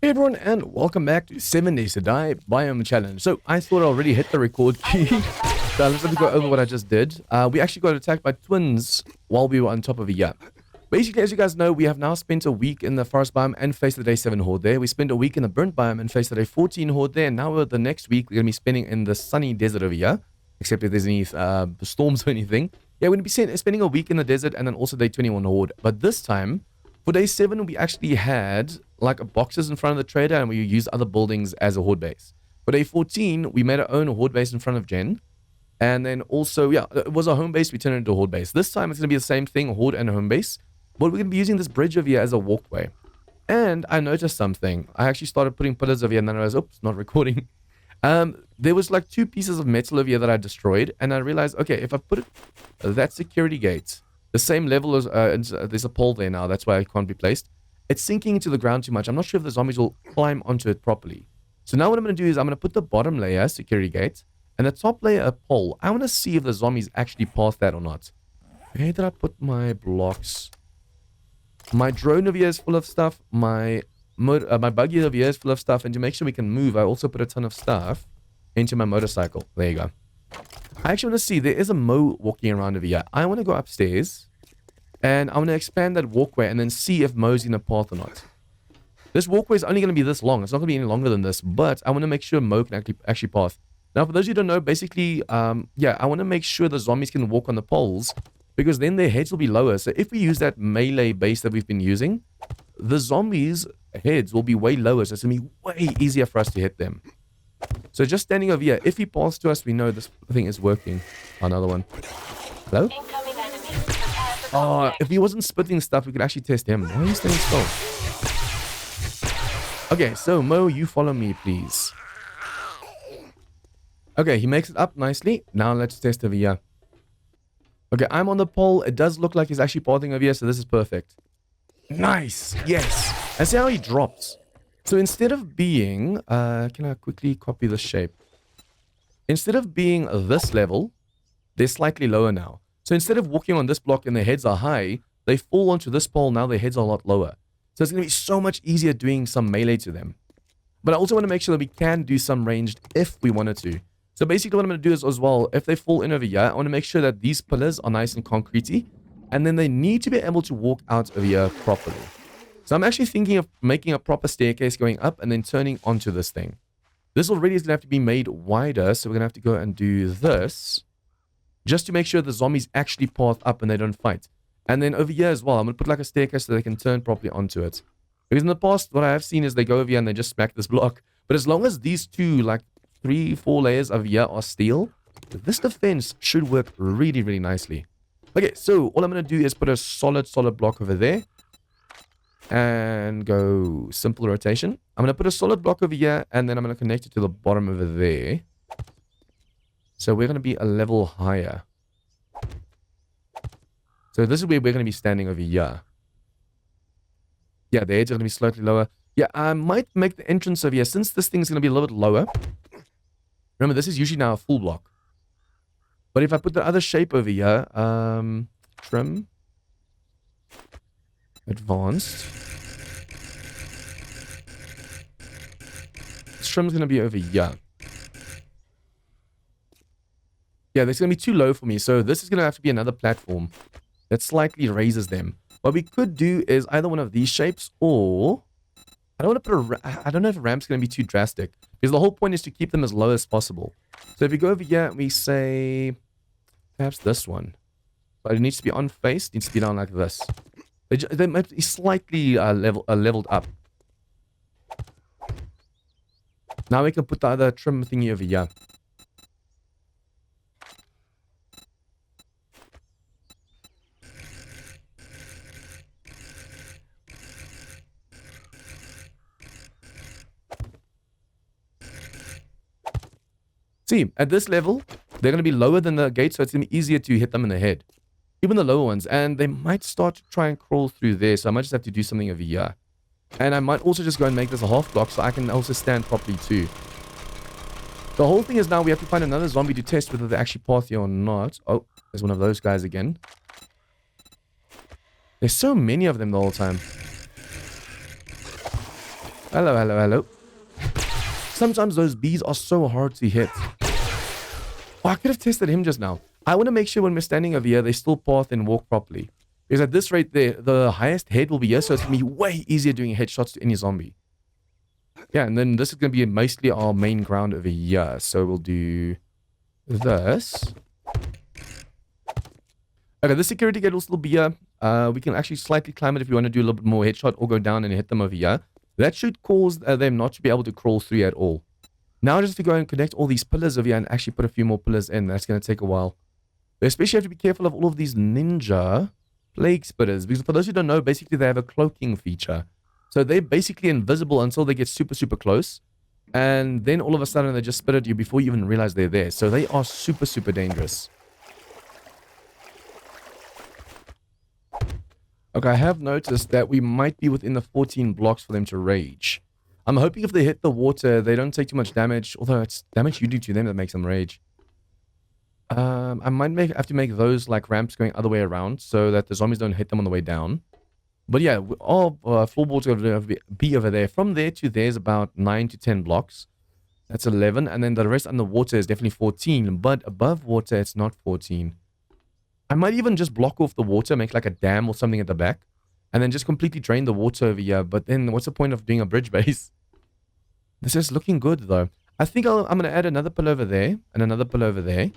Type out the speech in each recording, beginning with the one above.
Hey everyone, and welcome back to 7 Days to Die Biome Challenge. So I thought I already hit the record key. So let's have to go over what I just did. We actually got attacked by twins while we were on top of a yap. Basically, as you guys know, we have now spent a week in the forest biome and faced the day 7 horde there. We spent a week in the burnt biome and faced the day 14 horde there. And now the next week, we're going to be spending in the sunny desert over here. Except if there's any storms or anything. Yeah, we're going to be spending a week in the desert and then also day 21 horde. But this time, for day 7, we actually had like boxes in front of the trader and we used other buildings as a horde base. For day 14, we made our own horde base in front of Jen. And then also, yeah, it was a home base. We turned it into a horde base. This time, it's going to be the same thing, horde and a home base. But we're going to be using this bridge over here as a walkway. And I noticed something. I actually started putting pillars over here and then I was, oops, not recording. There was like 2 pieces of metal over here that I destroyed. And I realized, okay, if I put that security gate the same level as, there's a pole there now, that's why it can't be placed. It's sinking into the ground too much. I'm not sure if the zombies will climb onto it properly. So now what I'm going to do is I'm going to put the bottom layer, security gate, and the top layer, a pole. I want to see if the zombies actually pass that or not. Where did I put my blocks? My drone over here is full of stuff. My buggy over here is full of stuff. And to make sure we can move, I also put a ton of stuff into my motorcycle. There you go. I actually want to see, there is a Mo walking around over here. I want to go upstairs and I want to expand that walkway and then see if Mo's in a path or not. This walkway is only going to be this long. It's not going to be any longer than this, but I want to make sure Mo can actually path. Now, for those who don't know, basically, yeah, I want to make sure the zombies can walk on the poles because then their heads will be lower. So if we use that melee base that we've been using, the zombies' heads will be way lower. So it's going to be way easier for us to hit them. So just standing over here, if he passes to us, we know this thing is working. Another one. Hello? Oh, if he wasn't spitting stuff, we could actually test him. Why are you standing still? Okay, so Mo, you follow me, please. Okay, he makes it up nicely. Now let's test over here. Okay, I'm on the pole. It does look like he's actually pathing over here, so this is perfect. Nice! Yes! And see how he drops. So instead of being, can I quickly copy the shape? Instead of being this level, they're slightly lower now. So instead of walking on this block and their heads are high, they fall onto this pole, now their heads are a lot lower. So it's going to be so much easier doing some melee to them. But I also want to make sure that we can do some ranged if we wanted to. So basically what I'm going to do is as well, if they fall in over here, I want to make sure that these pillars are nice and concretey. And then they need to be able to walk out over here properly. So I'm actually thinking of making a proper staircase going up and then turning onto this thing. This already is going to have to be made wider, so we're going to have to go and do this. Just to make sure the zombies actually path up and they don't fight. And then over here as well, I'm going to put like a staircase so they can turn properly onto it. Because in the past, what I have seen is they go over here and they just smack this block. But as long as these 2, like 3-4 layers over here are steel, this defense should work really, really nicely. Okay, so all I'm going to do is put a solid block over there. And go simple rotation. I'm going to put a solid block over here and then I'm going to connect it to the bottom over there. So we're going to be a level higher. So this is where we're going to be standing over here. Yeah, the edge is going to be slightly lower. Yeah, I might make the entrance over here since this thing is going to be a little bit lower. Remember, this is usually now a full block. But if I put the other shape over here, trim, advanced. This trim's going to be over here. Yeah, that's going to be too low for me. So this is going to have to be another platform that slightly raises them. What we could do is either one of these shapes or... I don't want to put I don't know if a ramp's going to be too drastic. Because the whole point is to keep them as low as possible. So if we go over here and we say... Perhaps this one. But it needs to be on face. It needs to be down like this. They might be slightly leveled up. Now we can put the other trim thingy over here. See, at this level, they're going to be lower than the gate, so it's going to be easier to hit them in the head. Even the lower ones, and they might start to try and crawl through there, so I might just have to do something over here. And I might also just go and make this a half block, so I can also stand properly too. The whole thing is now we have to find another zombie to test whether they actually path here or not. Oh, there's one of those guys again. There's so many of them the whole time. Hello, hello, hello. Sometimes those bees are so hard to hit. Oh, I could have tested him just now. I want to make sure when we're standing over here, they still path and walk properly. Because at this rate, the highest head will be here, so it's going to be way easier doing headshots to any zombie. Yeah, and then this is going to be mostly our main ground over here. So we'll do this. Okay, the security gate will still be here. We can actually slightly climb it if we want to do a little bit more headshot or go down and hit them over here. That should cause them not to be able to crawl through at all. Now just to go and connect all these pillars over here and actually put a few more pillars in. That's going to take a while. We especially have to be careful of all of these ninja plague spitters. Because for those who don't know, basically they have a cloaking feature. So they're basically invisible until they get super, super close. And then all of a sudden they just spit at you before you even realize they're there. So they are super, super dangerous. Okay, I have noticed that we might be within the 14 blocks for them to rage. I'm hoping if they hit the water, they don't take too much damage. Although it's damage you do to them that makes them rage. I might have to make those like ramps going other way around so that the zombies don't hit them on the way down. But yeah, all floorboards are going to be over there. From there to there is about 9 to 10 blocks. That's 11. And then the rest underwater is definitely 14. But above water, it's not 14. I might even just block off the water, make like a dam or something at the back. And then just completely drain the water over here. But then what's the point of doing a bridge base? This is looking good though. I think I'm going to add another pillar over there. And another pillar over there.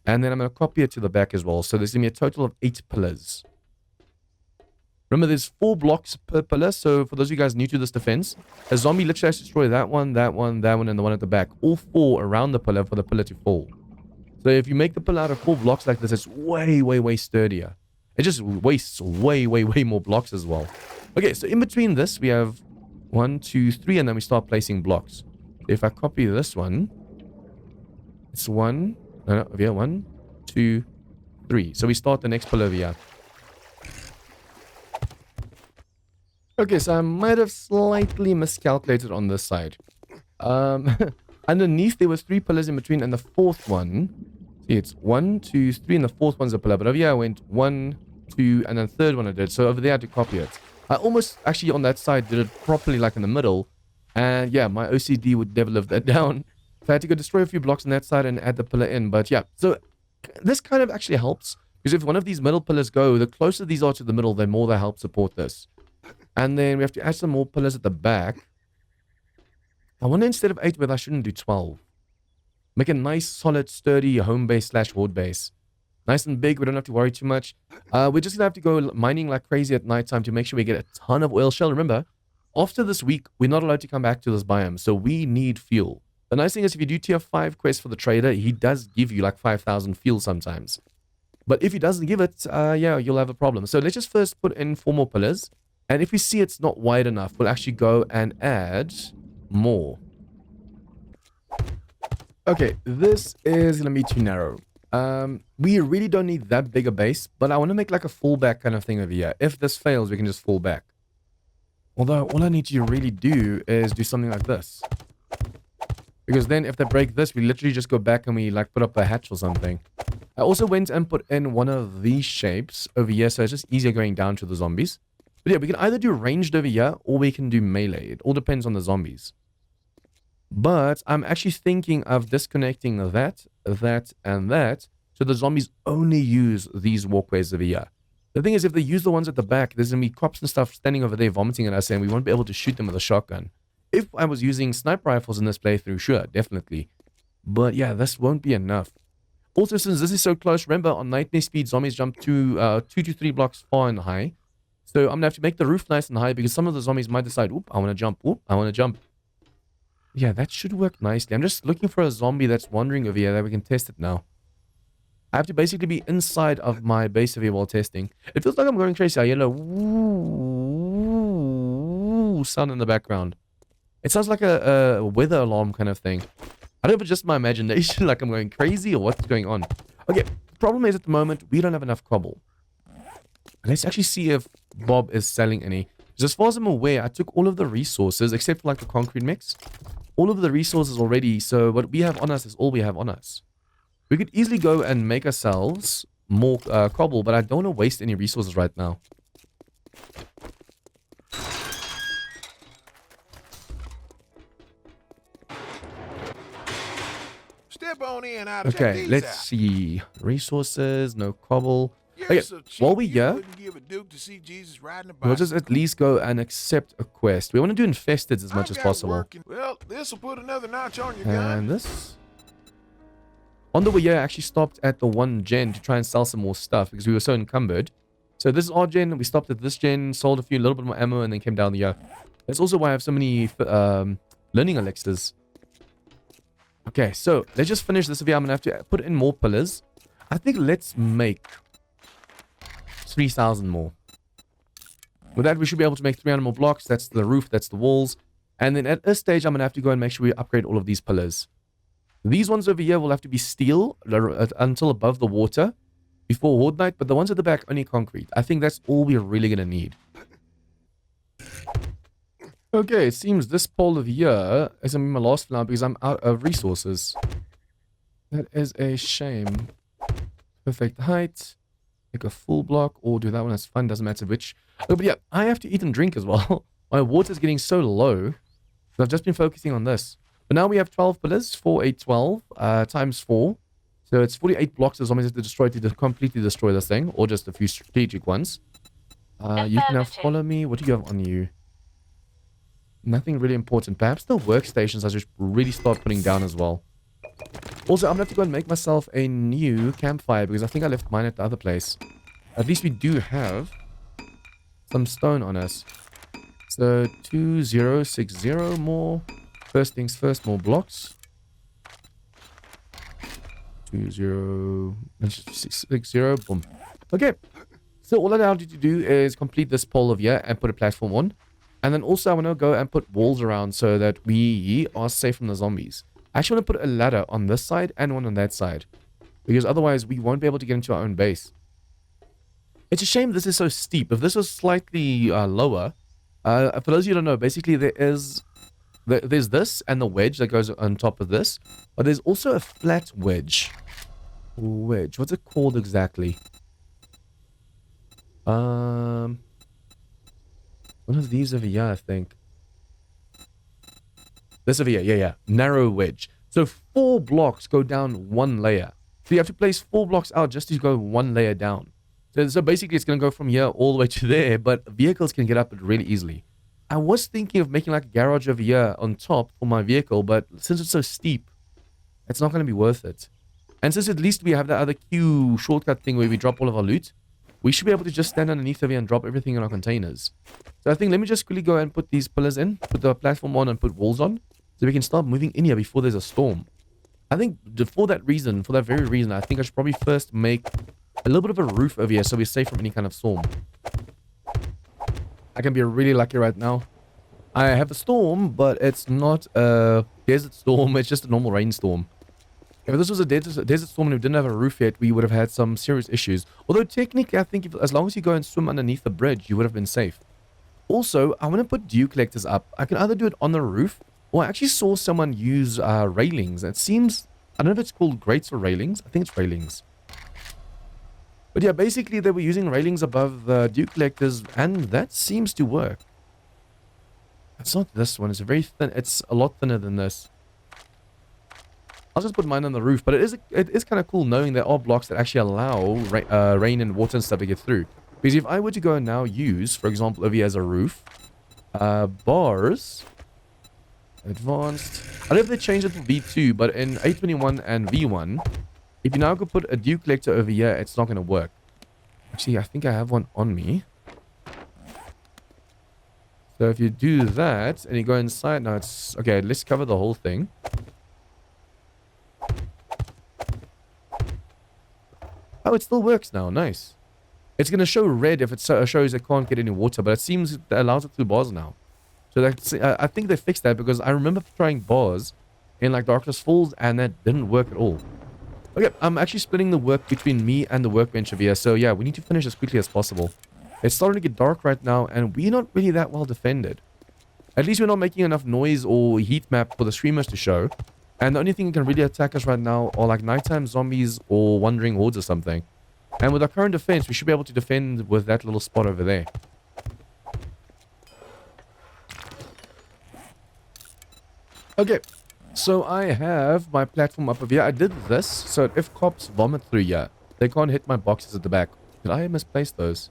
And then I'm going to copy it to the back as well. So there's going to be a total of 8 pillars. Remember, there's 4 blocks per pillar. So for those of you guys new to this defense, a zombie literally has to destroy that one, that one, that one, and the one at the back. All 4 around the pillar for the pillar to fall. So if you make the pillar out of 4 blocks like this, it's way, way, way sturdier. It just wastes way, way, way more blocks as well. Okay, so in between this, we have 1, 2, 3, and then we start placing blocks. If I copy this one, it's 1, no, over here, 1, 2, 3. So we start the next pillar over here. Okay, so I might have slightly miscalculated on this side. Underneath, there was 3 pillars in between, and the 4th one, see, it's 1, 2, 3, and the 4th one's a pillar. But over here, I went 1, 2, and then the 3rd one I did. So over there, I had to copy it. I almost, actually, on that side, did it properly, like in the middle. And yeah, my OCD would never live that down. So I had to go destroy a few blocks on that side and add the pillar in. But yeah, so this kind of actually helps. Because if one of these middle pillars go, the closer these are to the middle, the more they help support this. And then we have to add some more pillars at the back. I wonder instead of 8 whether I shouldn't do 12. Make a nice, solid, sturdy home base / horde base. Nice and big, we don't have to worry too much. We're just going to have to go mining like crazy at nighttime to make sure we get a ton of oil shell. Remember, after this week, we're not allowed to come back to this biome, so we need fuel. The nice thing is if you do tier 5 quests for the trader, he does give you like 5,000 fuel sometimes. But if he doesn't give it, yeah, you'll have a problem. So let's just first put in 4 more pillars. And if we see it's not wide enough, we'll actually go and add more. Okay, this is going to be too narrow. We really don't need that big a base, but I want to make like a fallback kind of thing over here. If this fails, we can just fall back. Although, all I need to really do is do something like this. Because then if they break this, we literally just go back and we like put up a hatch or something. I also went and put in one of these shapes over here, so it's just easier going down to the zombies. But yeah, we can either do ranged over here, or we can do melee. It all depends on the zombies. But I'm actually thinking of disconnecting that, and that, so the zombies only use these walkways over here. The thing is, if they use the ones at the back, there's going to be cops and stuff standing over there vomiting at us, and we won't be able to shoot them with a shotgun. If I was using sniper rifles in this playthrough, sure, definitely. But yeah, this won't be enough. Also, since this is so close, remember, on nightmare speed, zombies jump to 2 to 3 blocks far and high. So I'm going to have to make the roof nice and high because some of the zombies might decide, oop, I want to jump, oop, I want to jump. Yeah, that should work nicely. I'm just looking for a zombie that's wandering over here that we can test it now. I have to basically be inside of my base over here while testing. It feels like I'm going crazy. I hear a woo sound in the background. It sounds like a weather alarm kind of thing. I don't know if it's just my imagination, like I'm going crazy or what's going on. Okay, the problem is at the moment, we don't have enough cobble. Let's actually see if Bob is selling any. Because as far as I'm aware, I took all of the resources, except for like the concrete mix. All of the resources already, so what we have on us is all we have on us. We could easily go and make ourselves more cobble, but I don't want to waste any resources right now. now. Check Okay, these let's out. see. Resources, no cobble. You're Okay, so cheap, while we're you here, wouldn't give a duke to see Jesus riding a we'll just bicycle. at least go and accept a quest. We want to do infesteds as much I've as got possible. work well, this'll put another notch on your And gun. this. On the way here, I actually stopped at the one gen to try and sell some more stuff because we were so encumbered. So this is our gen. We stopped at this gen, sold a little bit more ammo, and then came down here. That's also why I have so many learning elixirs. Okay, so let's just finish this video. I'm going to have to put in more pillars. I think let's make 3,000 more. With that, we should be able to make 300 more blocks. That's the roof, that's the walls. And then at this stage, I'm going to have to go and make sure we upgrade all of these pillars. These ones over here will have to be steel until above the water before Horde Night, but the ones at the back, only concrete. I think that's all we're really going to need. Okay, it seems this pole over here is going to be my last now because I'm out of resources. That is a shame. Perfect height. Make a full block or do that one. That's fine. Doesn't matter which. Oh, but yeah, I have to eat and drink as well. My water's getting so low. So I've just been focusing on this. But now we have 12 pillars. 4, 8, 12 times 4. So it's 48 blocks as long as to destroy to completely destroy this thing. Or just a few strategic ones. You can now follow me. What do you have on you? Nothing really important. Perhaps the workstations I should really start putting down as well. Also, I'm going to have to go and make myself a new campfire because I think I left mine at the other place. At least we do have some stone on us. So 2060 more. First things first, more blocks. 2060, boom. Okay. So all I now need to do is complete this pole of here and put a platform on. And then also I want to go and put walls around so that we are safe from the zombies. I actually want to put a ladder on this side and one on that side. Because otherwise we won't be able to get into our own base. It's a shame this is so steep. If this was slightly lower, for those of you who don't know, basically there's this and the wedge that goes on top of this. But there's also a flat wedge. Wedge. What's it called exactly? One of these over here, I think. This over here, yeah. Narrow wedge. So 4 blocks go down 1 layer. So you have to place 4 blocks out just to go 1 layer down. So basically it's going to go from here all the way to there, but vehicles can get up it really easily. I was thinking of making like a garage over here on top for my vehicle, but since it's so steep, it's not going to be worth it. And since at least we have that other queue shortcut thing where we drop all of our loot, we should be able to just stand underneath over here and drop everything in our containers. So I think let me just quickly go and put these pillars in, put the platform on and put walls on, so we can start moving in here before there's a storm. I think for that very reason, I think I should probably first make a little bit of a roof over here so we're safe from any kind of storm. I can be really lucky right now. I have a storm, but it's not a desert storm, it's just a normal rainstorm. If this was a desert storm and we didn't have a roof yet, we would have had some serious issues. Although technically, I think as long as you go and swim underneath the bridge, you would have been safe. Also, I want to put dew collectors up. I can either do it on the roof, or I actually saw someone use railings. It seems, I don't know if it's called grates or railings. I think it's railings. But yeah, basically they were using railings above the dew collectors, and that seems to work. It's not this one. It's very thin. It's a lot thinner than this. I'll just put mine on the roof, but it is kind of cool knowing there are blocks that actually allow rain and water and stuff to get through. Because if I were to go and now use, for example, over here as a roof, bars, advanced. I don't know if they changed it for V2, but in 821 and V1, if you now could put a dew collector over here, it's not going to work. Actually, I think I have one on me. So if you do that and you go inside, now it's okay. Let's cover the whole thing. Oh, it still works now. Nice. It's going to show red if it shows it can't get any water, but it seems it allows it through bars now. So that's, I think they fixed that because I remember trying bars in like Darkness Falls and that didn't work at all. Okay, I'm actually splitting the work between me and the workbench over here. So yeah, we need to finish as quickly as possible. It's starting to get dark right now and we're not really that well defended. At least we're not making enough noise or heat map for the streamers to show. And the only thing that can really attack us right now are like nighttime zombies or wandering hordes or something. And with our current defense, we should be able to defend with that little spot over there. Okay, So I have my platform up over here. I did this, so if cops vomit through here, they can't hit my boxes at the back. Did I misplace those?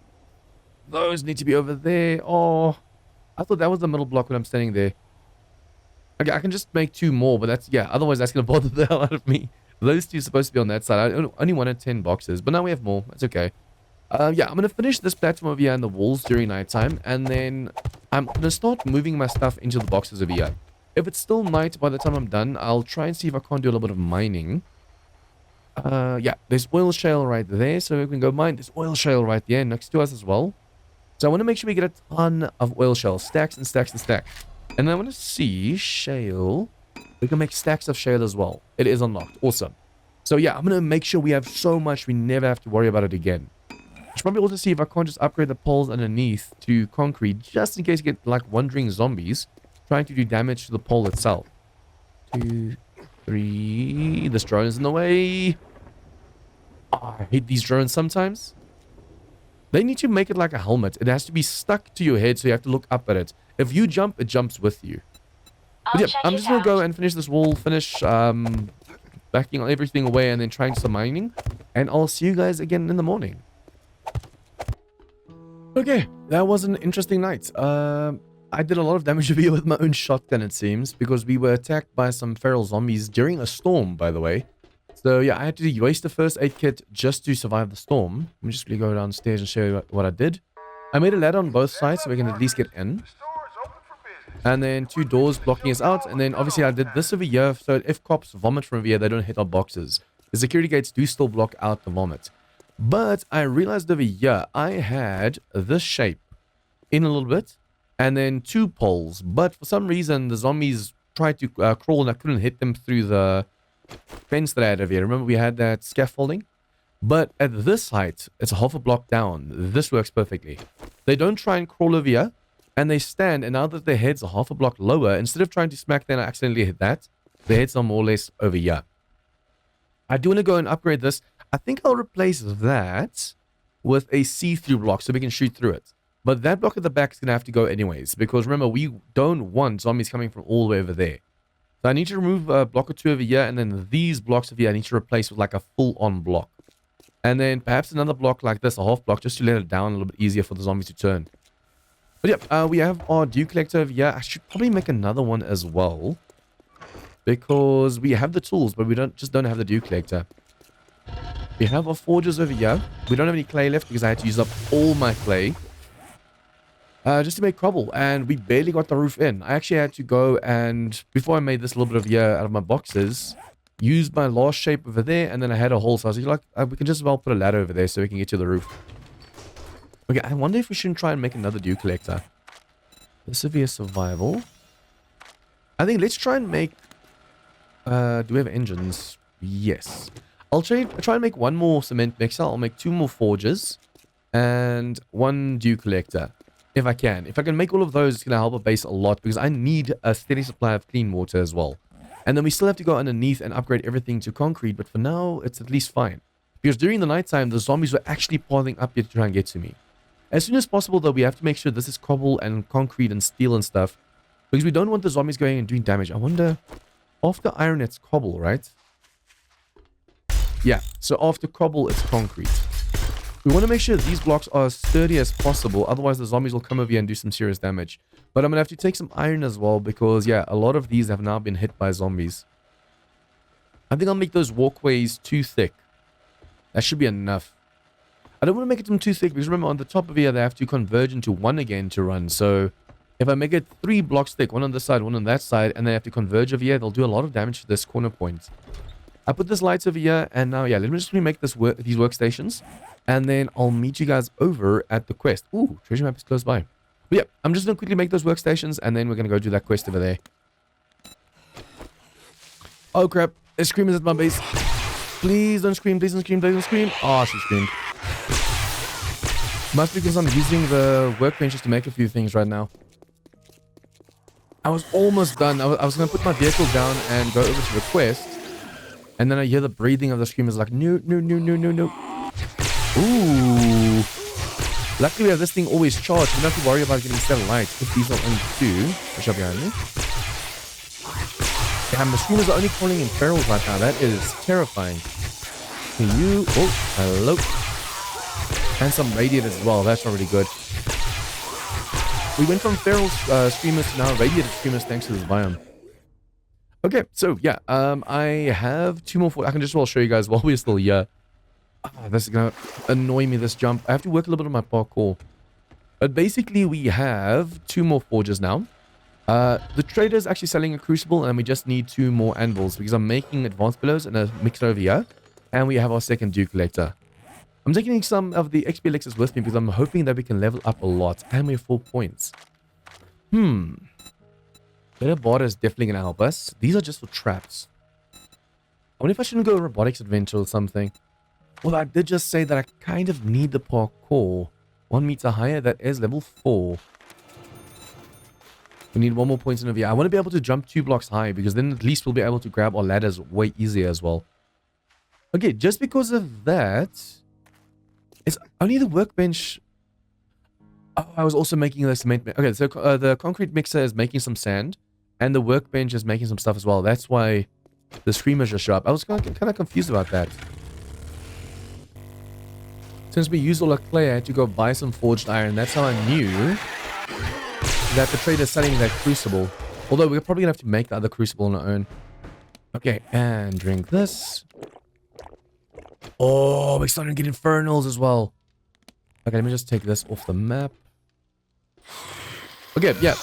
Those need to be over there. Oh, I thought that was the middle block when I'm standing there. Okay, I can just make 2 more, but that's, yeah, otherwise that's going to bother the hell out of me. Those 2 are supposed to be on that side. I only wanted 10 boxes, but now we have more. That's okay. Yeah, I'm going to finish this platform over here and the walls during nighttime, and then I'm going to start moving my stuff into the boxes over here. If it's still night by the time I'm done, I'll try and see if I can't do a little bit of mining. Yeah, there's oil shale right there, so we can go mine. There's oil shale right there next to us as well. So I want to make sure we get a ton of oil shale, stacks and stacks and stacks. And I want to see shale. We can make stacks of shale as well. It is unlocked. Awesome. So yeah, I'm going to make sure we have so much we never have to worry about it again. I should probably also see if I can't just upgrade the poles underneath to concrete, just in case you get like wandering zombies trying to do damage to the pole itself. 2, 3. This drone is in the way. Oh, I hate these drones sometimes. They need to make it like a helmet. It has to be stuck to your head, so you have to look up at it. If you jump, it jumps with you. But yeah, I'm just going to go and finish this wall, finish backing everything away, and then trying some mining. And I'll see you guys again in the morning. Okay, that was an interesting night. I did a lot of damage over here with my own shotgun, it seems, because we were attacked by some feral zombies during a storm, by the way. So yeah, I had to waste the first aid kit just to survive the storm. Let me just really go downstairs and show you what I did. I made a ladder on both sides so we can at least get in. And then 2 doors blocking us out. And then obviously I did this over here, so if cops vomit from over here, they don't hit our boxes. The security gates do still block out the vomit. But I realized over here, I had this shape in a little bit. And then 2 poles. But for some reason, the zombies tried to crawl and I couldn't hit them through the fence that I had over here. Remember we had that scaffolding? But at this height, it's a half a block down. This works perfectly. They don't try and crawl over here. And they stand, and now that their heads are half a block lower, instead of trying to smack them and accidentally hit that, their heads are more or less over here. I do want to go and upgrade this. I think I'll replace that with a see-through block so we can shoot through it. But that block at the back is going to have to go anyways, because remember, we don't want zombies coming from all the way over there. So I need to remove a block or 2 over here, and then these blocks over here I need to replace with like a full-on block. And then perhaps another block like this, a half block, just to let it down a little bit easier for the zombies to turn. But yeah, we have our dew collector over here. I should probably make another one as well, because we have the tools, but we don't have the dew collector. We have our forges over here. We don't have any clay left because I had to use up all my clay just to make cobble, and we barely got the roof in. I actually had to go and, before I made this little bit of here out of my boxes, use my last shape over there, and then I had a hole, so I was like, we can just as well put a ladder over there so we can get to the roof. Okay, I wonder if we shouldn't try and make another dew collector. Severe survival. I think let's try and make... do we have engines? Yes. I'll try and make 1 more cement mixer. I'll make 2 more forges. And 1 dew collector. If I can. If I can make all of those, it's going to help our base a lot. Because I need a steady supply of clean water as well. And then we still have to go underneath and upgrade everything to concrete. But for now, it's at least fine. Because during the nighttime, the zombies were actually piling up here to try and get to me. As soon as possible, though, we have to make sure this is cobble and concrete and steel and stuff. Because we don't want the zombies going and doing damage. I wonder... After iron, it's cobble, right? Yeah, so after cobble, it's concrete. We want to make sure these blocks are as sturdy as possible. Otherwise, the zombies will come over here and do some serious damage. But I'm going to have to take some iron as well. Because, yeah, a lot of these have now been hit by zombies. I think I'll make those walkways too thick. That should be enough. I don't want to make them too thick because remember on the top of here they have to converge into 1 again to run. So if I make it 3 blocks thick, 1 on this side, 1 on that side, and they have to converge over here, they'll do a lot of damage to this corner point. I put this lights over here, and now yeah, let me just remake these workstations, and then I'll meet you guys over at the quest. Ooh, treasure map is close by. But yeah, I'm just gonna quickly make those workstations, and then we're gonna go do that quest over there. Oh crap! There's screamers at my base. Please don't scream! Please don't scream! Please don't scream! Oh, she screamed. Must be because I'm using the workbenches to make a few things right now. I was almost done. I was going to put my vehicle down and go over to the quest. And then I hear the breathing of the screamers like, no, no, no, no, no, no. Ooh. Luckily we have this thing always charged. We don't have to worry about getting 7 lights. Put these on only 2. Which are behind me. Damn, the streamers are only calling in ferals right now. That is terrifying. Can you... Oh, hello. And some radiators as well. That's already good. We went from feral streamers to now radiated streamers thanks to this biome. Okay, so yeah, I have 2 more. I can just well show you guys while we're still here. This is gonna annoy me, this jump. I have to work a little bit on my parkour. But basically, we have 2 more forges now. The trader is actually selling a crucible, and we just need 2 more anvils because I'm making advanced pillows and a mixer over here. And we have our second dew collector. I'm taking some of the XP elixirs with me because I'm hoping that we can level up a lot. And we have 4 points. Better border is definitely going to help us. These are just for traps. I wonder if I shouldn't go robotics adventure or something. Well, I did just say that I kind of need the parkour. 1 meter higher, that is level 4. We need 1 more point in over here. I want to be able to jump 2 blocks high because then at least we'll be able to grab our ladders way easier as well. Okay, just because of that... It's only the workbench... Oh, I was also making the cement... Okay, so the concrete mixer is making some sand. And the workbench is making some stuff as well. That's why the screamers just show up. I was kind of confused about that. Since we used all our clay, I had to go buy some forged iron. That's how I knew that the trader's selling that crucible. Although we're probably going to have to make the other crucible on our own. Okay, and drink this. Oh, we're starting to get infernals as well. Okay, let me just take this off the map. Okay, yeah.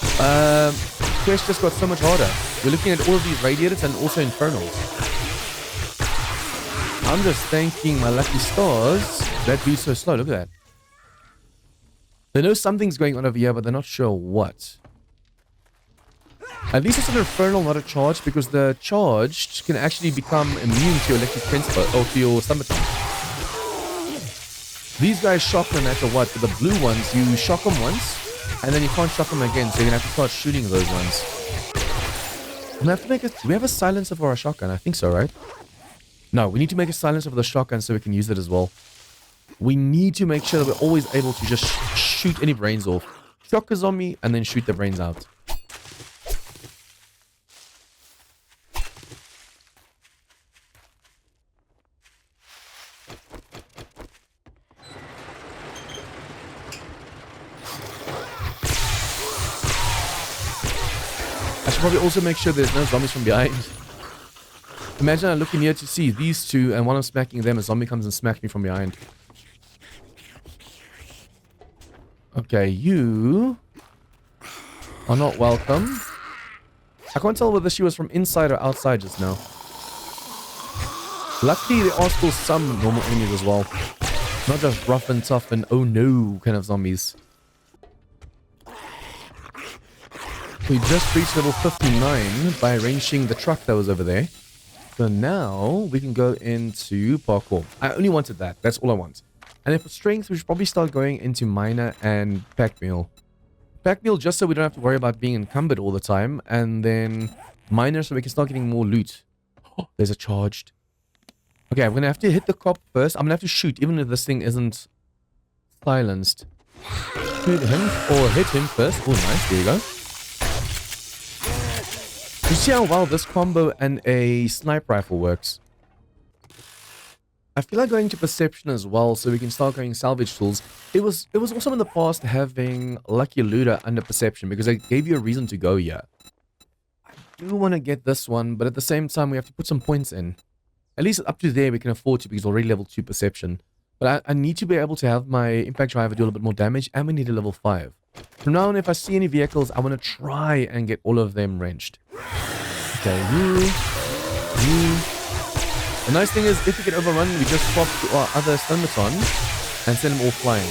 Quest just got so much harder. We're looking at all of these radiators and also infernals. I'm just thanking my lucky stars that dude's so slow. Look at that. They know something's going on over here, but they're not sure what. At least it's an infernal, not a charge, because the charged can actually become immune to your electric principle or to your summertime. These guys shock no matter what, but the blue ones, you shock them once, and then you can't shock them again, so you're gonna have to start shooting those ones. I'm gonna have to make a... Do we have a silencer for our shotgun? I think so, right? No, we need to make a silencer for the shotgun so we can use it as well. We need to make sure that we're always able to just shoot any brains off. Shock a zombie and then shoot the brains out. I should probably also make sure there's no zombies from behind. Imagine I look in here to see these two, and while I'm smacking them, a zombie comes and smacks me from behind. Okay, you are not welcome. I can't tell whether she was from inside or outside just now. Luckily, there are still some normal enemies as well. Not just rough and tough and oh no kind of zombies. We just reached level 59 by arranging the truck that was over there. So now we can go into parkour. I only wanted that. That's all I want. And then for strength, we should probably start going into miner and pack meal. Pack meal just so we don't have to worry about being encumbered all the time. And then miner so we can start getting more loot. Oh, there's a charged. Okay, I'm going to have to hit the cop first. I'm going to have to shoot even if this thing isn't silenced. Hit him or hit him first. Oh, nice. There you go. You see how well this combo and a sniper rifle works? I feel like going to perception as well so we can start going salvage tools. It was awesome in the past having lucky looter under perception because it gave you a reason to go here. I do want to get this one, but at the same time we have to put some points in. At least up to there we can afford to because it's already level 2 perception. But I need to be able to have my impact driver do a little bit more damage and we need a level 5. From now on, if I see any vehicles, I want to try and get all of them wrenched. Okay, you. The nice thing is, if we get overrun, we just swap to our other Stunbaton and send them all flying.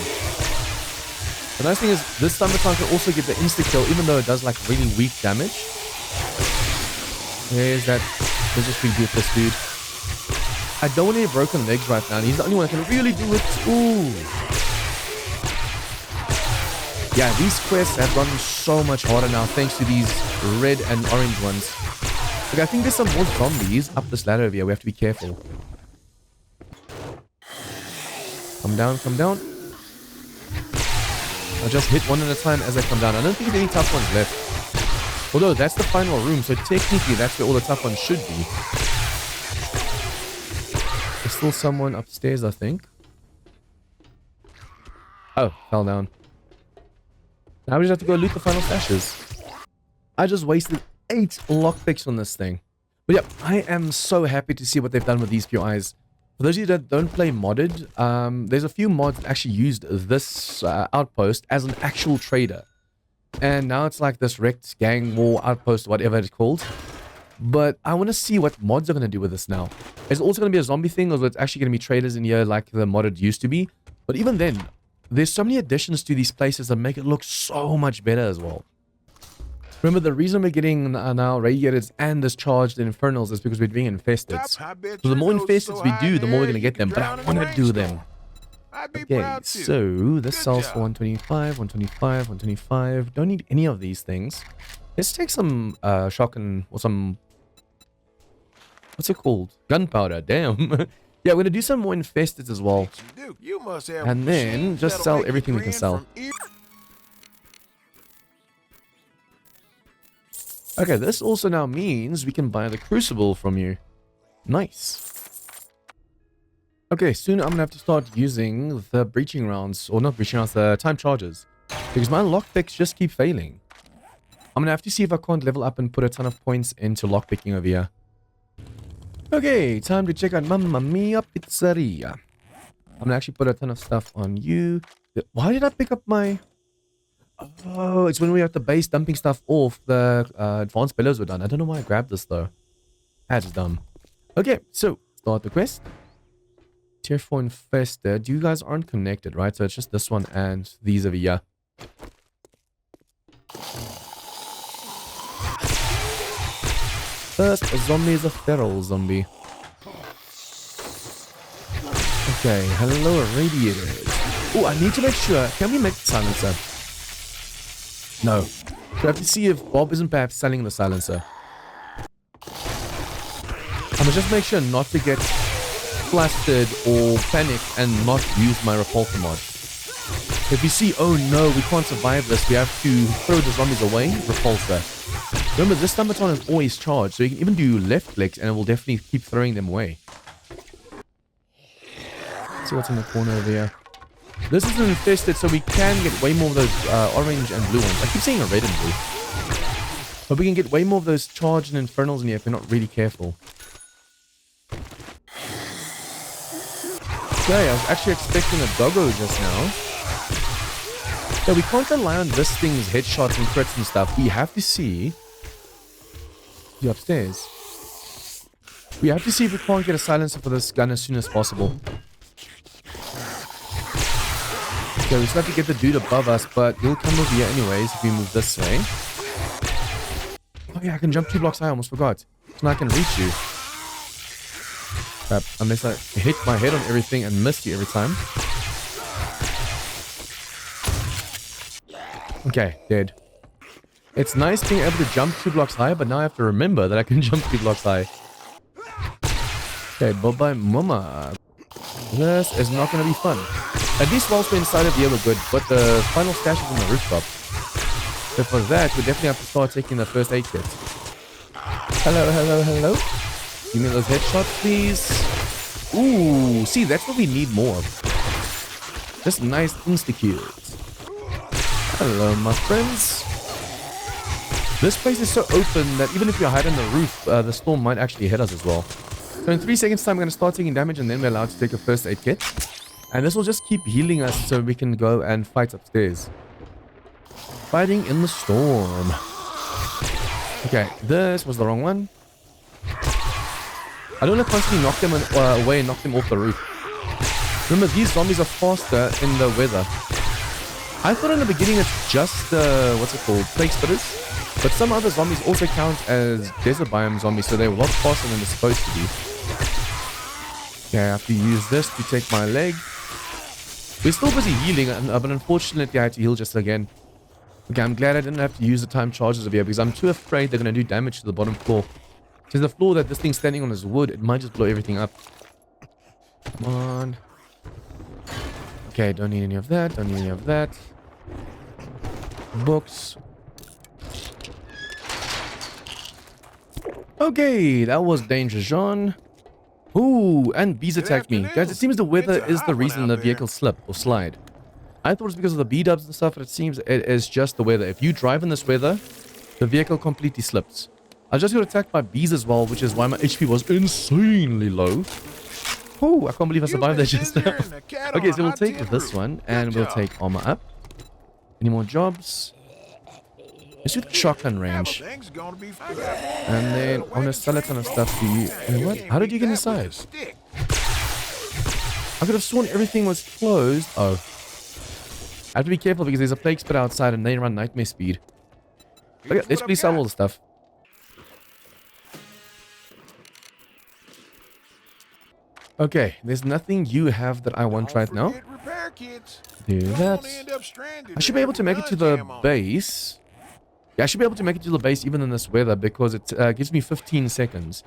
The nice thing is, this Stunbaton can also get the insta-kill, even though it does like really weak damage. There's that. Let's just reboot this dude. I don't want any broken legs right now, and he's the only one that can really do it. Ooh. Yeah, these quests have gotten so much harder now thanks to these red and orange ones. Okay, I think there's some more zombies up this ladder over here. We have to be careful. Come down, come down. I'll just hit one at a time as I come down. I don't think there's any tough ones left. Although that's the final room, so technically that's where all the tough ones should be. There's still someone upstairs, I think. Oh, fell down. Now we just have to go loot the final stashes. I just wasted 8 lockpicks on this thing. But yeah, I am so happy to see what they've done with these POIs. For those of you that don't play modded, there's a few mods that actually used this outpost as an actual trader. And now it's like this wrecked gang war outpost, whatever it's called. But I want to see what mods are going to do with this now. Is it also going to be a zombie thing, or is it actually going to be traders in here like the modded used to be? But even then, there's so many additions to these places that make it look so much better as well. Remember, the reason we're getting now radiators and discharged infernals is because we're being infested. So the more infested we do, the more we're going to get them. But I want to do them. Okay, so this sells for 125, 125, 125. Don't need any of these things. Let's take some shotgun or some... What's it called? Gunpowder, damn. Yeah, we're going to do some more infested as well. And then just sell everything we can sell. Okay, this also now means we can buy the crucible from you. Nice. Okay, soon I'm going to have to start using the breaching rounds, or not breaching rounds, the time charges. Because my lockpicks just keep failing. I'm going to have to see if I can't level up and put a ton of points into lockpicking over here. Okay, time to check out Mamma Mia Pizzeria. I'm going to actually put a ton of stuff on you. Why did I pick up my... Oh, it's when we were at the base dumping stuff off, the advanced pillars were done. I don't know why I grabbed this though. That's dumb. Okay, so start the quest. Tier 4 infested. You guys aren't connected, right? So it's just this one and these over here. First, a zombie is a feral zombie. Okay, hello radiators. Oh, I need to make sure. Can we make the silencer? No. We have to see if Bob isn't perhaps selling the silencer. I'm gonna just make sure not to get flustered or panic and not use my repulsor mod. If you see, oh no, we can't survive this, we have to throw the zombies away, repulsor. Remember, this automaton is always charged, so you can even do left clicks and it will definitely keep throwing them away. Let's see what's in the corner over here. This isn't infested, so we can get way more of those orange and blue ones. I keep saying red and blue. But we can get way more of those charged and infernals in here if we're not really careful. Okay, I was actually expecting a doggo just now. Yeah, we can't rely on this thing's headshots and crits and stuff. We have to see... You upstairs? We have to see if we can't get a silencer for this gun as soon as possible. Okay, we still have to get the dude above us, but he'll come over here anyways if we move this way. Oh yeah, I can jump 2 blocks high, I almost forgot. So now I can reach you. Crap, unless I hit my head on everything and miss you every time. Okay, dead. It's nice being able to jump 2 blocks high, but now I have to remember that I can jump 2 blocks high. Okay, bye-bye mama. This is not going to be fun. At least whilst we're inside of here we're good, but the final stash is on the rooftop. So for that, we definitely have to start taking the first aid kit. Hello, hello, hello. Give me those headshots, please. Ooh, see, that's what we need more of. Just nice insta-kills. Hello, my friends. This place is so open that even if you hide on the roof, the storm might actually hit us as well. So in 3 seconds time, I'm going to start taking damage and then we're allowed to take a first aid kit. And this will just keep healing us so we can go and fight upstairs. Fighting in the storm. Okay, this was the wrong one. I don't want to constantly knock them away and knock them off the roof. Remember, these zombies are faster in the weather. I thought in the beginning it's just, what's it called, plague spitters. But some other zombies also count as desert biome zombies, so they're a lot faster than they're supposed to be. Okay, I have to use this to take my leg. We're still busy healing, but unfortunately I had to heal just again. Okay, I'm glad I didn't have to use the time charges over here because I'm too afraid they're going to do damage to the bottom floor. Because the floor that this thing's standing on is wood, it might just blow everything up. Come on. Okay, don't need any of that, don't need any of that. Books. Okay, that was Danger John. Ooh, and bees Good attacked me. Guys, it afternoon. seems the weather It's a is the hot one reason out the there. vehicle slip or slide. I thought it was because of the B-dubs and stuff, but it seems it is just the weather. If you drive in this weather, the vehicle completely slips. I just got attacked by bees as well, which is why my HP was insanely low. Oh, I can't believe I You've survived been that just busier now. than a cat Okay, on so a we'll hot take tin this roof. one, Good and we'll job. take armor up. Any more jobs? Let's do the shotgun range. Everything's gonna be fine. And then I'm going to sell a ton of stuff to you. And what? How did you get inside? I could have sworn everything was closed. Oh. I have to be careful because there's a plague spit outside and they run nightmare speed. Okay, let's please sell all the stuff. Okay, there's nothing you have that I want right now. Do that. I should be able to make it to the base. Yeah, I should be able to make it to the base even in this weather because it gives me 15 seconds.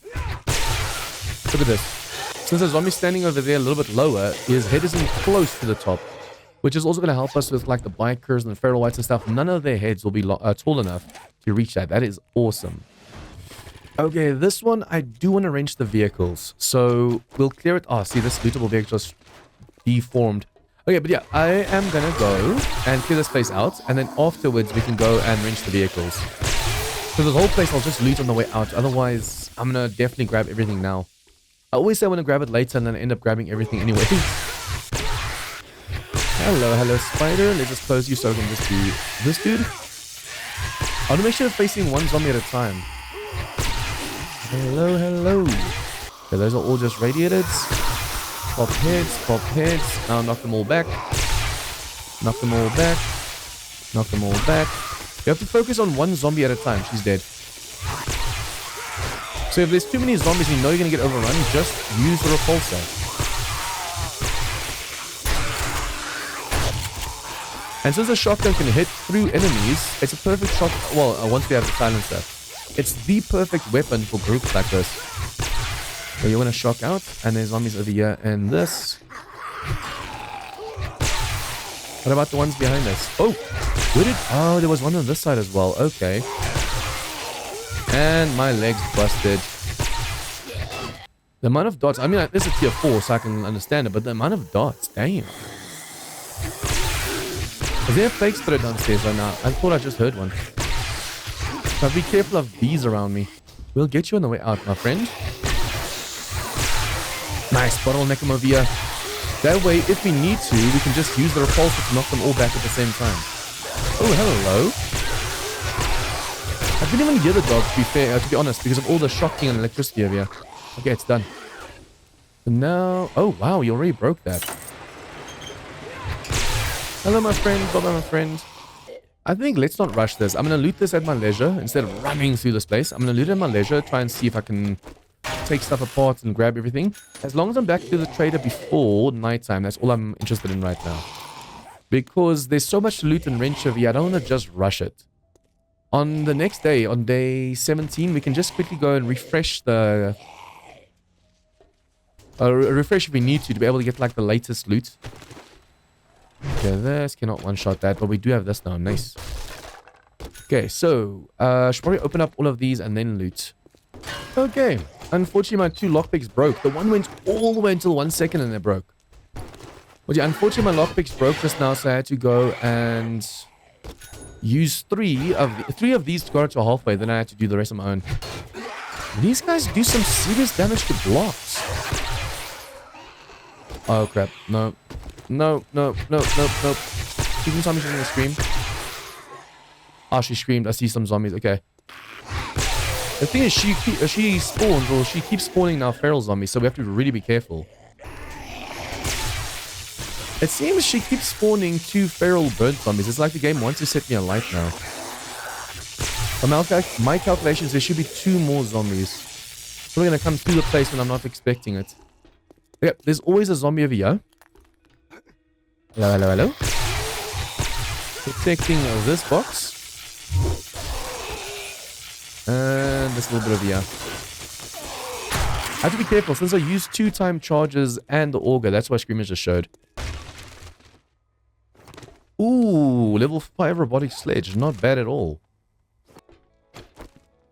Look at this. Since the zombie's standing over there a little bit lower, his head isn't close to the top, which is also going to help us with like the bikers and the feral whites and stuff. None of their heads will be tall enough to reach that. That is awesome. Okay, this one, I do want to wrench the vehicles. So we'll clear it. Oh, see, this lootable vehicle just deformed. Okay, but yeah, I am going to go and clear this place out. And then afterwards, we can go and wrench the vehicles. So this whole place I'll just loot on the way out. Otherwise, I'm going to definitely grab everything now. I always say I want to grab it later and then I end up grabbing everything anyway. Hello, spider. Let's just close you so I can just do this dude. I want to make sure I'm facing one zombie at a time. Hello. Okay, those are all just radiated. Pop heads. Now knock them all back. Knock them all back. Knock them all back. You have to focus on one zombie at a time. She's dead. So if there's too many zombies and you know you're going to get overrun, just use the repulsor. And since the shotgun can hit through enemies, it's a perfect shot. Well, once we have the silencer, it's the perfect weapon for groups like this. So you want to shock out, and there's zombies over here, and this. What about the ones behind us? Oh, where did? Oh, there was one on this side as well. Okay. And my leg's busted. The amount of dots. I mean, this is tier 4, so I can understand it, but the amount of dots, damn. Is there a plague spitter downstairs right now? I thought I just heard one. So be careful of bees around me. We'll get you on the way out, my friend. Nice, bottleneck them over here. That way, if we need to, we can just use the repulsor to knock them all back at the same time. Oh, hello. I didn't even hear the dog, to be honest, because of all the shocking and electricity over here. Okay, it's done. And now... Oh, wow, you already broke that. Hello, my friend. Bye-bye, my friend. I think let's not rush this. I'm going to loot this at my leisure instead of running through this place. I'm going to loot it at my leisure, try and see if I can take stuff apart and grab everything. As long as I'm back to the trader before nighttime, that's all I'm interested in right now. Because there's so much to loot and wrench over here, I don't want to just rush it. On the next day, on day 17, we can just quickly go and refresh the... refresh if we need to be able to get like the latest loot. Okay, this cannot one-shot that, but we do have this now. Nice. Okay, so should probably open up all of these and then loot. Okay, unfortunately my 2 lockpicks broke. The one went all the way until 1 second and it broke. But yeah, unfortunately my lockpicks broke just now, so I had to go and use 3 of these to go to halfway. Then I had to do the rest on my own. These guys do some serious damage to blocks. Oh crap! No. You can tell me she's gonna scream. Oh, she screamed. I see some zombies. Okay. The thing is, she spawns, or she keeps spawning now feral zombies, so we have to really be careful. It seems she keeps spawning 2 feral bird zombies. It's like the game wants to set me alight now. From my calculations, there should be 2 more zombies. We're gonna come through the place when I'm not expecting it. Yep, there's always a zombie over here. Hello. Protecting this box. And this little bit over here. I have to be careful since I used 2-time charges and the auger. That's why Screamers just showed. Ooh, level 5 robotic sledge. Not bad at all.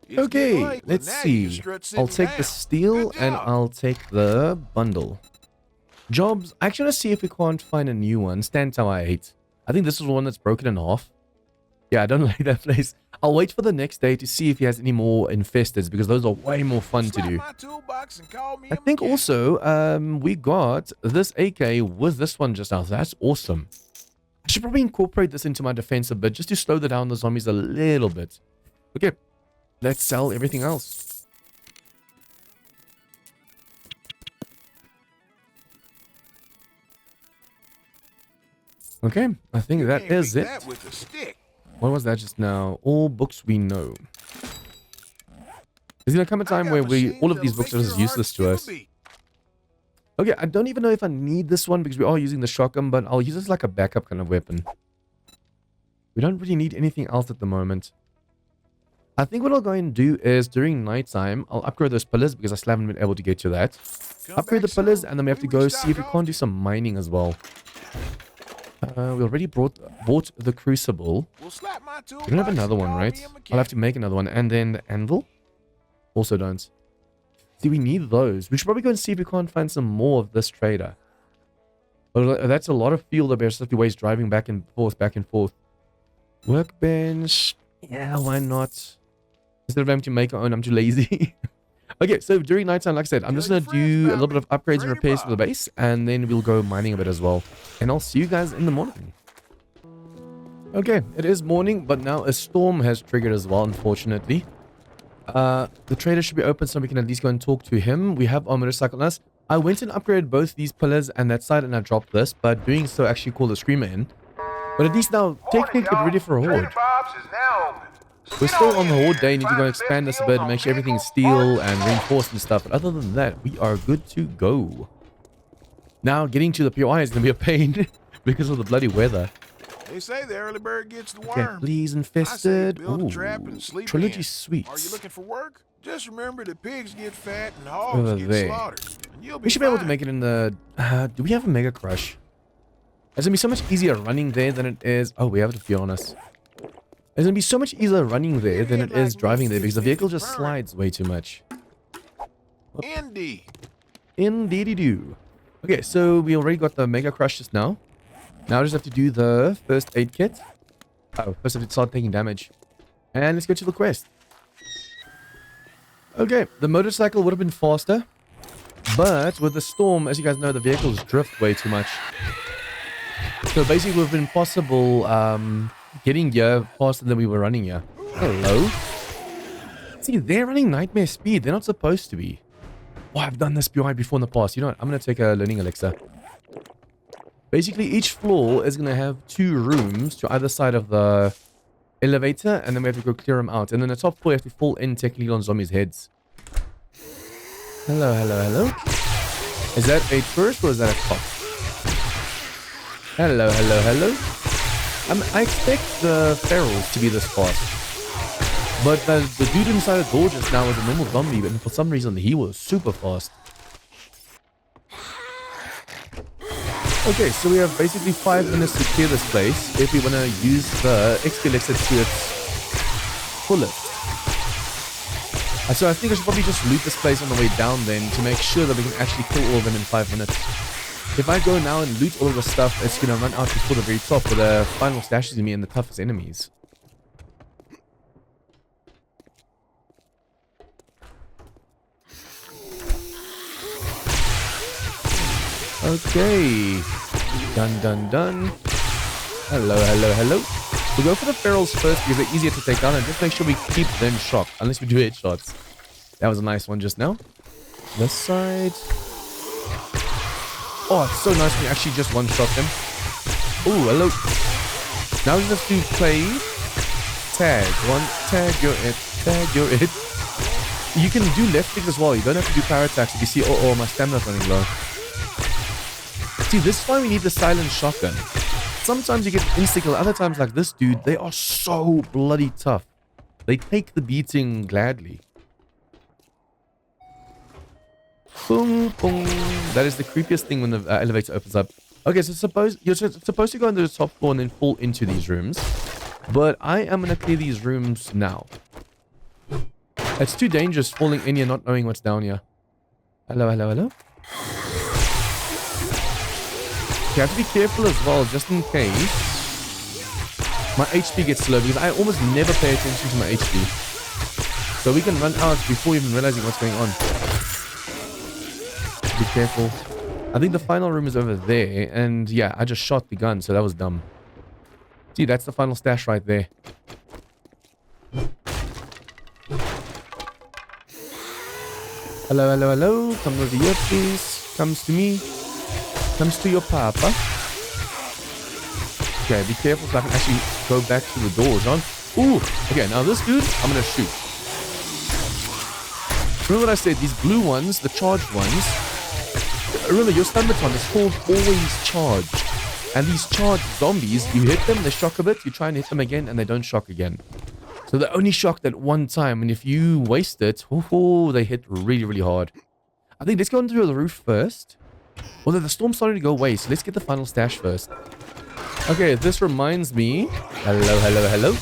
It's getting Okay, late, but let's now you see. strut I'll sitting take the down. steel Good and job. I'll take the bundle. Jobs. I actually want to see if we can't find a new one. Stand Tower 8. I think this is one that's broken in half. Yeah, I don't like that place. I'll wait for the next day to see if he has any more infesteds because those are way more fun to Slap do. my toolbox and call me I a think mechanic. also we got this AK with this one just now. That's awesome. I should probably incorporate this into my defense a bit just to slow down the zombies a little bit. Okay, let's sell everything else. Okay, I think You that can't is beat it. that with a stick. What was that just now? All books we know. There's gonna come a I time got where machines all of that'll these books make are your just heart useless to skip a us. beat. Okay, I don't even know if I need this one because we are using the shotgun, but I'll use this like a backup kind of weapon. We don't really need anything else at the moment. I think what I'll go and do is during nighttime, I'll upgrade those pillars because I still haven't been able to get to that. Come Upgrade the back pillars soon. and then we have to We go restock see if we can't do often. some mining as well. We already bought the crucible. We'll slap my We don't have toolbox another and one, call right? me a I'll have mechanic. to make another one. And then the anvil? Also don't. See, we need those. We should probably go and see if we can't find some more of this trader. But that's a lot of fuel that we have to waste driving back and forth, back and forth. Workbench. Yeah, why not? Instead of having to make our own, I'm too lazy. Okay, so during nighttime, like I said, I'm just Tell going your to friends do a about little bit of me. upgrades and Trader repairs for the Bob. base. And then we'll go mining a bit as well. And I'll see you guys in the morning. Okay, it is morning, but now a storm has triggered as well, unfortunately. The trader should be open so we can at least go and talk to him. We have our motorcycle on us. I went and upgraded both these pillars and that side and I dropped this, but doing so actually called the screamer in. But at least now, technically get ready for a horde. Bob's is now open. So We're get still on in the horde here day, and need to go and find the expand best this a bit deals and on make sure everything's vehicles, steel parts, and reinforced and stuff. But other than that, we are good to go. Now, getting to the POI is going to be a pain because of the bloody weather. They say the early bird gets the Okay, worm. please I say infested. build a Ooh, trap and sleep Trilogy in. Sweets. Are you looking for work? Just remember that pigs get fat and hogs Over get there. slaughtered. And you'll be We should be able to fine. make it in the... do we have a Mega Crush? It's going to be so much easier running there than it is... Oh, we have it to be honest. It's going to be so much easier running there than it is driving there because the vehicle just slides way too much. Indeed. Indeedy-do. Okay, so we already got the Mega Crush just now. Now I just have to do the first aid kit. Oh, first I have to start taking damage. And let's go to the quest. Okay, the motorcycle would have been faster. But with the storm, as you guys know, the vehicles drift way too much. So basically it would have been possible getting here faster than we were running here. Hello? See, they're running nightmare speed. They're not supposed to be. Oh, I've done this BiomeChallenge before in the past. You know what? I'm going to take a learning elixir. Basically, each floor is going to have 2 rooms to either side of the elevator, and then we have to go clear them out. And then the top floor, you have to fall in technically on zombies' heads. Hello, hello, hello. Is that a tourist or is that a cop? Hello, hello, hello. I expect the ferals to be this fast. But the dude inside the door just now was a normal zombie, but for some reason he was super fast. Okay, so we have basically 5 minutes to clear this place if we want to use the XP elixir to its fullest. So I think I should probably just loot this place on the way down then to make sure that we can actually kill all of them in 5 minutes. If I go now and loot all of the stuff, it's going to run out before the very top where the final stash is me and the toughest enemies. Okay. Done, done, done. Hello, hello, hello. We'll go for the ferals first because they're easier to take down and just make sure we keep them shocked. Unless we do headshots. That was a nice one just now. This side. Oh, it's so nice when you actually just one-shot them. Oh, hello. Now we just have to play tag. Tag, you're it. Tag, you're it. You can do left click as well. You don't have to do power attacks if you see, oh, my stamina's running low. See, this is why we need the silent shotgun. Sometimes you get insta-kill, other times like this dude, they are so bloody tough. They take the beating gladly. Boom, boom. That is the creepiest thing when the elevator opens up. Okay, so suppose you're supposed to go into the top floor and then fall into these rooms. But I am going to clear these rooms now. It's too dangerous falling in here not knowing what's down here. Hello, hello, hello. You have to be careful as well, just in case my HP gets low, because I almost never pay attention to my HP. So we can run out before even realizing what's going on. Be careful. I think the final room is over there, and yeah, I just shot the gun, so that was dumb. See, that's the final stash right there. Hello, hello, hello. Come over here, please. Comes to me. Comes to your papa. Okay, be careful so I can actually go back to the door, John. Ooh, okay, now this dude, I'm gonna shoot. Remember what I said, these blue ones, the charged ones, remember your stun baton is called always charged. And these charged zombies, you hit them, they shock a bit, you try and hit them again, and they don't shock again. So they're only shocked at one time, and if you waste it, oh, they hit really, really hard. I think let's go onto the roof first. Although the storm's starting to go away, so let's get the final stash first. Okay, this reminds me. Hello, hello, hello.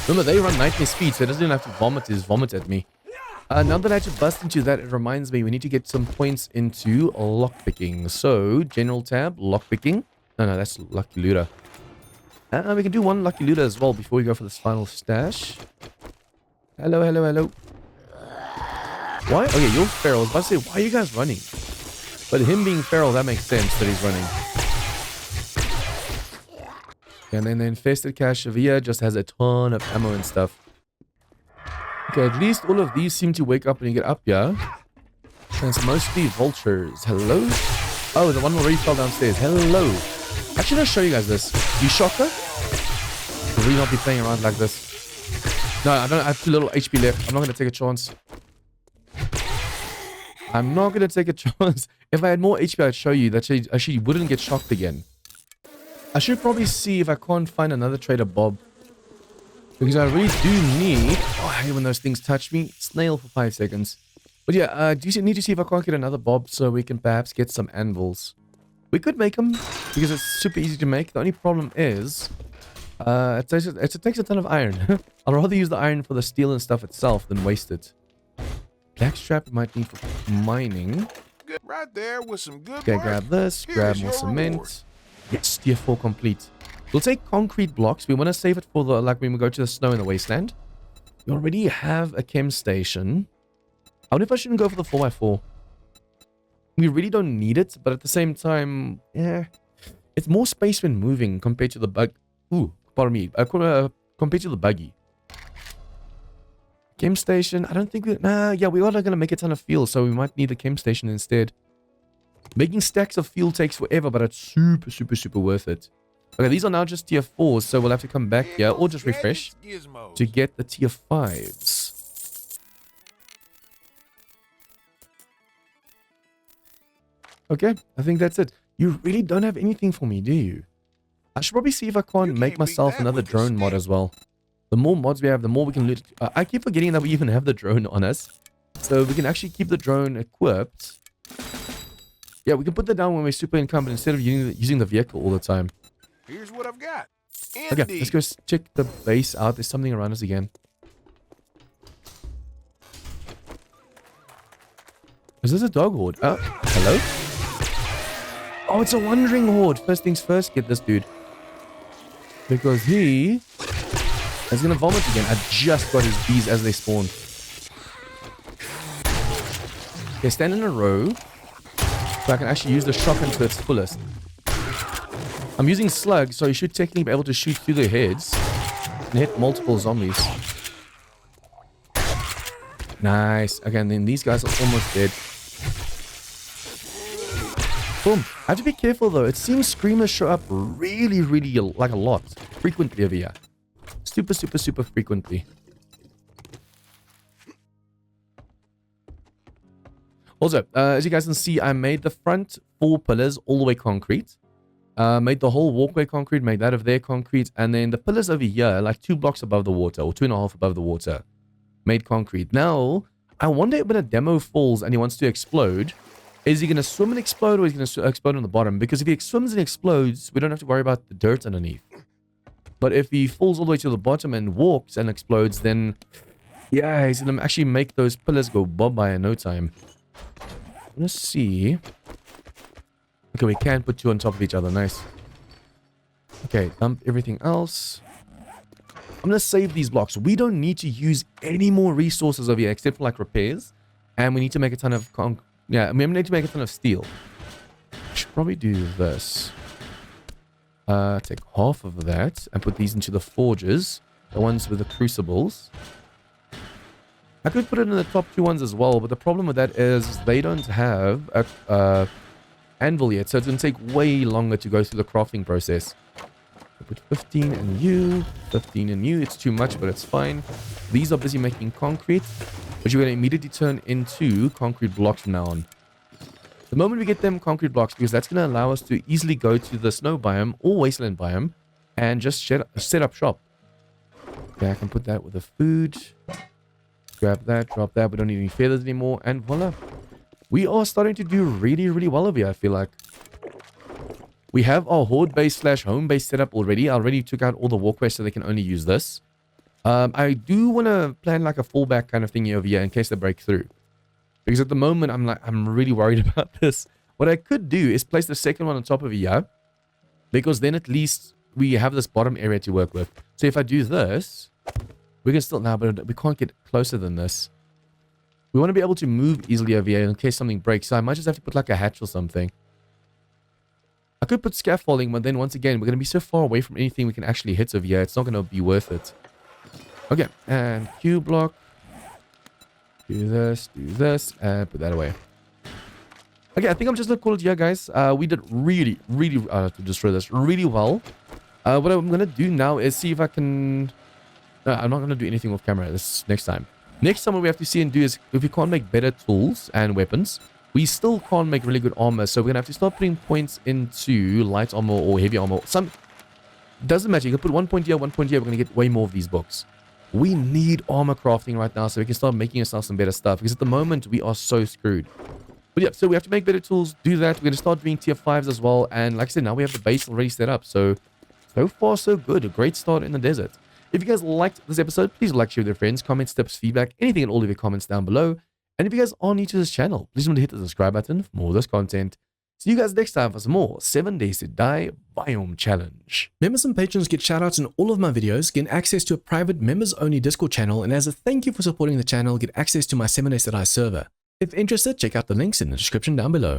Remember, they run nightmare speed, so it doesn't even have to vomit at me. Now that I had to bust into that, it reminds me we need to get some points into lockpicking. So, general tab, lockpicking. No, that's lucky looter. We can do one lucky looter as well before we go for this final stash. Hello, hello, hello. Why? Okay, you're feral. I was about to say, why are you guys running? But him being feral, that makes sense that he's running. And then the infested cache over here just has a ton of ammo and stuff. Okay, at least all of these seem to wake up when you get up here. And it's mostly vultures. Hello? Oh, the one already fell downstairs. Hello. Actually, I'll show you guys this. You shocker? Will we not be playing around like this? No, I have too little HP left. I'm not going to take a chance. I'm not going to take a chance. If I had more HP, I'd show you that she actually wouldn't get shocked again. I should probably see if I can't find another trader Bob. Because I really do need... Oh, I hate when those things touch me. Snail for 5 seconds. But yeah, do you need to see if I can't get another Bob so we can perhaps get some anvils. We could make them because it's super easy to make. The only problem is... it takes a ton of iron. I'd rather use the iron for the steel and stuff itself than waste it. Blackstrap might need for mining. Good. Right there with some good Okay, work. grab this. Here's Grab more your cement. reward. Yes, tier 4 complete. We'll take concrete blocks. We want to save it for the like when we go to the snow in the wasteland. We already have a chem station. I wonder if I shouldn't go for the 4x4. We really don't need it, but at the same time, yeah, it's more space when moving compared to the bug. Ooh, pardon me. Compared to the buggy. Chem station. I don't think we. Nah, yeah, we are going to make a ton of fuel, so we might need the chem station instead. Making stacks of fuel takes forever, but it's super, super, super worth it. Okay, these are now just tier 4s, so we'll have to come back here or just refresh to get the tier 5s. Okay, I think that's it. You really don't have anything for me, do you? I should probably see if I can't make myself another drone mod as well. The more mods we have, the more we can loot. I keep forgetting that we even have the drone on us. So we can actually keep the drone equipped. Yeah, we can put that down when we're super incumbent instead of using the vehicle all the time. Here's what I've got. Okay, let's go check the base out. There's something around us again. Is this a dog horde? Oh, hello? Oh, it's a wandering horde. First things first, get this dude. Because he is going to vomit again. I just got his bees as they spawn. Okay, stand in a row. So I can actually use the shotgun to its fullest. I'm using slugs, so you should technically be able to shoot through their heads and hit multiple zombies. Nice. Okay, and then these guys are almost dead. Boom. I have to be careful though. It seems screamers show up really, really like a lot. Frequently over here. Super, super, super frequently. Also, as you guys can see, I made the front 4 pillars all the way concrete. Made the whole walkway concrete, made that of their concrete, and then the pillars over here, like 2 blocks above the water, or 2.5 above the water, made concrete. Now, I wonder when a demo falls and he wants to explode, is he going to swim and explode, or is he going to explode on the bottom? Because if he swims and explodes, we don't have to worry about the dirt underneath. But if he falls all the way to the bottom and walks and explodes, then Yeah, he's gonna actually make those pillars go bye-bye in no time. Let's see. Okay, we can put two on top of each other. Nice. Okay, dump everything else. I'm gonna save these blocks. We don't need to use any more resources over here except for like repairs. And we need to make a ton of we need to make a ton of steel. Should probably do this. Take half of that and put these into the forges. The ones with the crucibles. I could put it in the top two ones as well, but the problem with that is they don't have a anvil yet, so it's going to take way longer to go through the crafting process. I'll put 15 in you, 15 in you. It's too much, but it's fine. These are busy making concrete, which you're going to immediately turn into concrete blocks from now on. The moment we get them concrete blocks, because that's going to allow us to easily go to the snow biome or wasteland biome and just set up shop. Okay, I can put that with the food. Grab that, drop that. We don't need any feathers anymore. And voila. We are starting to do really, really well over here, I feel like. We have our horde base / home base set up already. I already took out all the walkways so they can only use this. I do want to plan like a fallback kind of thingy over here in case they break through. Because at the moment, I'm really worried about this. What I could do is place the second one on top of here. Because then at least we have this bottom area to work with. So if I do this, we can still now, but we can't get closer than this. We want to be able to move easily over here in case something breaks. So I might just have to put like a hatch or something. I could put scaffolding, but then once again, we're going to be so far away from anything we can actually hit over here. It's not going to be worth it. Okay, and Q block. Do this, and put that away. Okay, I think I'm just going to call it here, guys. We did really, to destroy this really well. What I'm going to do now is see if I can... I'm not going to do anything with camera this next time. Next time what we have to see and do is if we can't make better tools and weapons, we still can't make really good armor. So we're going to have to start putting points into light armor or heavy armor. Doesn't matter. You can put 1 point here, 1 point here. We're going to get way more of these books. We need armor crafting right now so we can start making ourselves some better stuff. Because at the moment, we are so screwed. But yeah, so we have to make better tools, do that. We're going to start doing tier 5s as well. And like I said, now we have the base already set up. So far, so good. A great start in the desert. If you guys liked this episode, please like, share with your friends, comments, tips, feedback, anything and all of your comments down below. And if you guys are new to this channel, please remember to hit the subscribe button for more of this content. See you guys next time for some more 7 Days to Die Biome Challenge. Members and patrons get shoutouts in all of my videos, get access to a private members-only Discord channel, and as a thank you for supporting the channel, get access to my 7 Days to Die server. If interested, check out the links in the description down below.